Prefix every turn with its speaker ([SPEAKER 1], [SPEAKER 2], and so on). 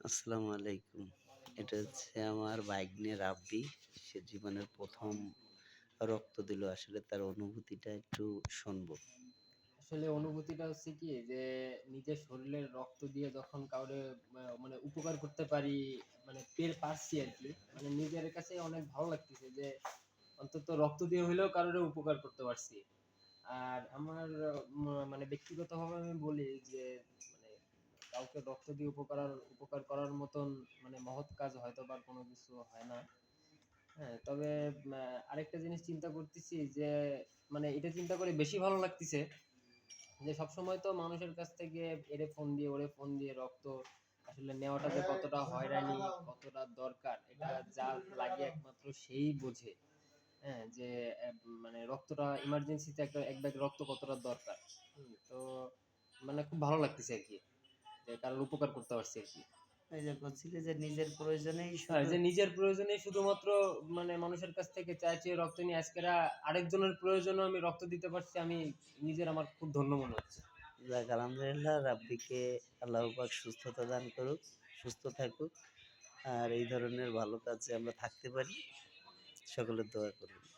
[SPEAKER 1] আসসালামু আলাইকুম। এটা হচ্ছে আমার ভাগ্নে রাব্বি। সে জীবনের ১ম রক্ত দিল। আসলে তার অনুভূতিটা একটু শুনবো।
[SPEAKER 2] আসলে অনুভূতিটা হচ্ছে কি যে নিজের শরীরের রক্ত দিয়ে যখন কাউরে মানে উপকার করতে পারি মানে পারছি আরকি। মানে নিজের কাছে অনেক ভালো লাগতেছে যে অন্তত রক্ত দিয়ে হইলেও কারোর উপকার করতে পারছি। আর আমার মানে ব্যক্তিগতভাবে আমি বলি যে মানে কাউকে রক্ত দিয়ে উপকার করার মতন মানে মহৎ কাজ হয়তোবা আর কোনো কিছু হয় না। হ্যাঁ, তবে আরেকটা জিনিস চিন্তা করতেছি যে মানে এটা চিন্তা করে বেশি ভালো লাগতেছে যে সবসময় তো মানুষের কাছ থেকে এরে ফোন দিয়ে ওরে ফোন দিয়ে রক্ত আসলে নেওয়াটা যে কতটা হয়রানি, কতটা দরকার এটা যার লাগে একমাত্র সেই বোঝে। হ্যাঁ, যে মানে রক্তটা ইমার্জেন্সিতে এক ব্যাগ রক্ত কতটা দরকার। তো মানে খুব ভালো লাগতেছে আরকি। যে কারোর উপকার করতে পারছি আরকি।
[SPEAKER 1] এই যে বলছিলে যে নিজের প্রয়োজনেই
[SPEAKER 2] হ্যাঁ,
[SPEAKER 1] শুধু
[SPEAKER 2] যে নিজের প্রয়োজনেই শুধুমাত্র মানে মানুষের কাছ থেকে চেয়ে রক্ত নিয়ে আজকেরা আরেকজনের প্রয়োজনেও আমি রক্ত দিতে পারছি। আমার খুব ধন্য মনে হচ্ছে।
[SPEAKER 1] যাক আলহামদুলিল্লাহ রাব্বিকে আল্লাহ পাক সুস্থতা দান করুক, সুস্থ থাকুক। আর এই ধরনের ভালো কাজে আমরা থাকতে পারি। সকলের দোয়া করুন।